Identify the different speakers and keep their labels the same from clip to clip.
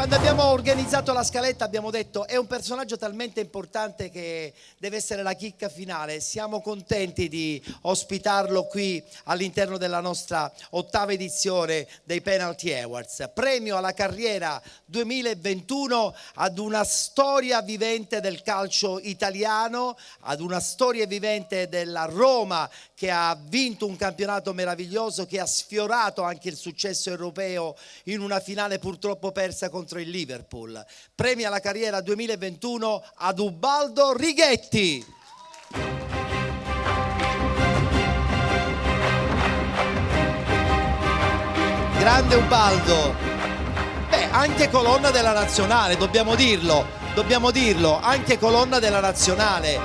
Speaker 1: Quando abbiamo organizzato la scaletta abbiamo detto è un personaggio talmente importante che deve essere la chicca finale. Siamo contenti di ospitarlo qui all'interno della nostra 8ª edizione dei Penalty Awards. Premio alla carriera 2021 ad una storia vivente del calcio italiano, ad una storia vivente della Roma che ha vinto un campionato meraviglioso, che ha sfiorato anche il successo europeo in una finale purtroppo persa contro il Liverpool. Premio alla carriera 2021 ad Ubaldo Righetti. Grande Ubaldo. Beh, anche colonna della nazionale, dobbiamo dirlo, anche colonna della nazionale.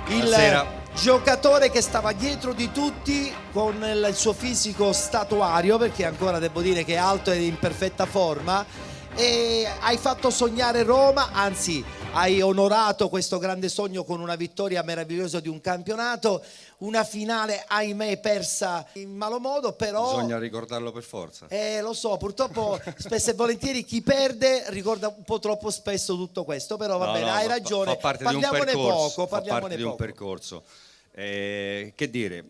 Speaker 2: Buonasera.
Speaker 1: Giocatore che stava dietro di tutti con il suo fisico statuario, perché ancora devo dire che è alto e in perfetta forma, e hai fatto sognare Roma, anzi hai onorato questo grande sogno con una vittoria meravigliosa di un campionato, una finale ahimè persa in malo modo, però
Speaker 2: bisogna ricordarlo per forza.
Speaker 1: Lo so, purtroppo spesso e volentieri chi perde ricorda un po' troppo spesso tutto questo, però va bene, hai ragione,
Speaker 2: fa parte
Speaker 1: parliamone
Speaker 2: di un percorso,
Speaker 1: poco,
Speaker 2: fa
Speaker 1: parliamone
Speaker 2: parte di un
Speaker 1: poco.
Speaker 2: percorso. Che dire,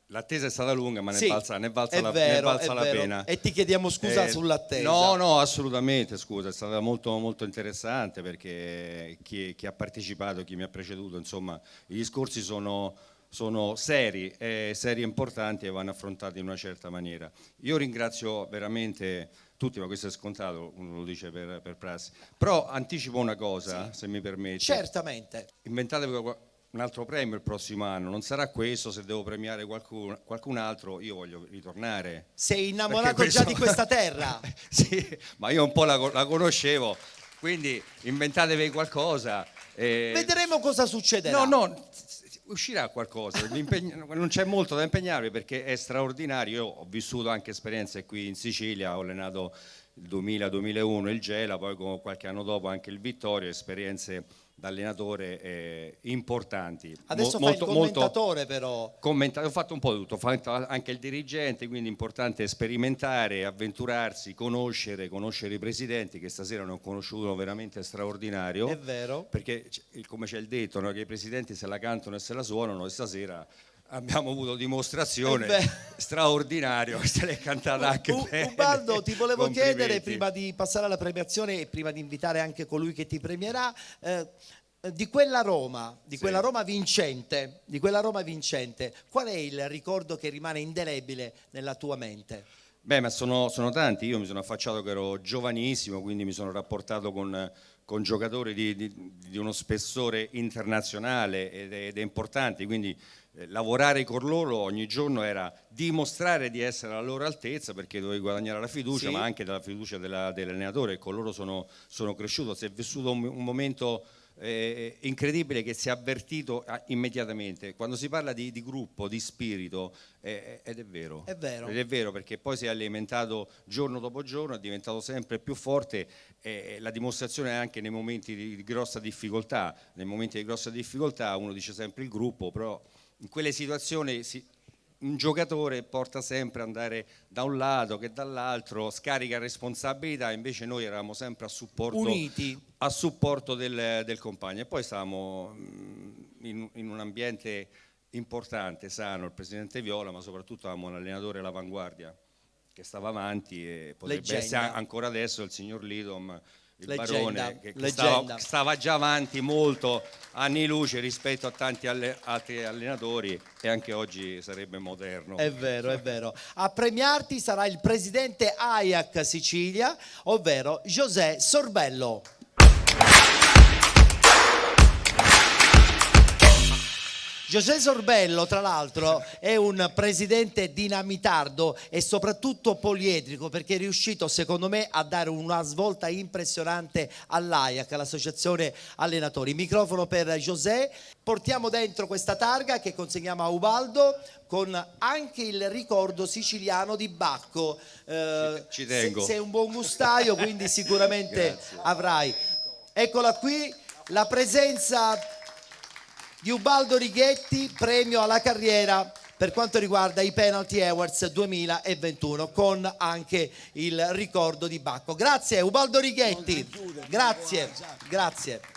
Speaker 2: l'attesa è stata lunga, ma
Speaker 1: Sì,
Speaker 2: ne è valsa la pena.
Speaker 1: E ti chiediamo scusa sull'attesa.
Speaker 2: No, assolutamente, scusa, è stata molto, molto interessante, perché chi ha partecipato, chi mi ha preceduto, insomma, i discorsi sono seri e importanti e vanno affrontati in una certa maniera. Io ringrazio veramente tutti, ma questo è scontato, uno lo dice per prassi, però anticipo una cosa, se mi permetti.
Speaker 1: Certamente.
Speaker 2: Inventatevi un altro premio il prossimo anno, non sarà questo. Se devo premiare qualcun altro, io voglio ritornare.
Speaker 1: Sei innamorato già di questa terra?
Speaker 2: Sì, ma io un po' la conoscevo, quindi inventatevi qualcosa.
Speaker 1: Vedremo cosa succederà.
Speaker 2: No, uscirà qualcosa, non c'è molto da impegnarvi, perché è straordinario. Io ho vissuto anche esperienze qui in Sicilia, ho allenato il 2000-2001 il Gela, poi qualche anno dopo anche il Vittorio, esperienze da allenatore importanti.
Speaker 1: Adesso fai il commentatore, però.
Speaker 2: Ho fatto un po' tutto, ho fatto anche il dirigente, quindi è importante sperimentare, avventurarsi, conoscere i presidenti, che stasera ne ho conosciuto uno veramente straordinario.
Speaker 1: È vero.
Speaker 2: Perché, come c'è il detto, no, che i presidenti se la cantano e se la suonano, e stasera abbiamo avuto dimostrazione straordinaria, se l'è cantata anche bene.
Speaker 1: Ubaldo, ti volevo chiedere, prima di passare alla premiazione e prima di invitare anche colui che ti premierà, di quella Roma vincente, qual è il ricordo che rimane indelebile nella tua mente?
Speaker 2: Beh, ma sono tanti. Io mi sono affacciato che ero giovanissimo, quindi mi sono rapportato con giocatori di uno spessore internazionale ed è importante, quindi lavorare con loro ogni giorno era dimostrare di essere alla loro altezza, perché dovevi guadagnare la fiducia, ma anche la fiducia dell'allenatore, e con loro sono cresciuto. Si è vissuto un momento incredibile, che si è avvertito immediatamente quando si parla di gruppo, di spirito, ed è vero, perché poi si è alimentato giorno dopo giorno, è diventato sempre più forte. La dimostrazione è anche nei momenti di grossa difficoltà. Uno dice sempre il gruppo, però in quelle situazioni un giocatore porta sempre ad andare da un lato che dall'altro, scarica responsabilità. Invece noi eravamo sempre
Speaker 1: uniti,
Speaker 2: a supporto del compagno, e poi stavamo in un ambiente importante, sano, il presidente Viola, ma soprattutto avevamo un allenatore all'avanguardia che stava avanti, e potrebbe essere ancora adesso il signor Lidom, il Barone, che stava già avanti molto anni luce rispetto a tanti altri allenatori, e anche oggi sarebbe moderno.
Speaker 1: È vero. A premiarti sarà il presidente Ajax Sicilia, ovvero José Sorbello. José Sorbello, tra l'altro, è un presidente dinamitardo e soprattutto poliedrico, perché è riuscito, secondo me, a dare una svolta impressionante all'Ajax, all'associazione allenatori. Microfono per José. Portiamo dentro questa targa che consegniamo a Ubaldo, con anche il ricordo siciliano di Bacco.
Speaker 2: Ci tengo.
Speaker 1: Sei un buon gustaio, quindi sicuramente avrai. Eccola qui, la presenza di Ubaldo Righetti, premio alla carriera per quanto riguarda i Penalty Awards 2021, con anche il ricordo di Bacco. Grazie Ubaldo Righetti, grazie.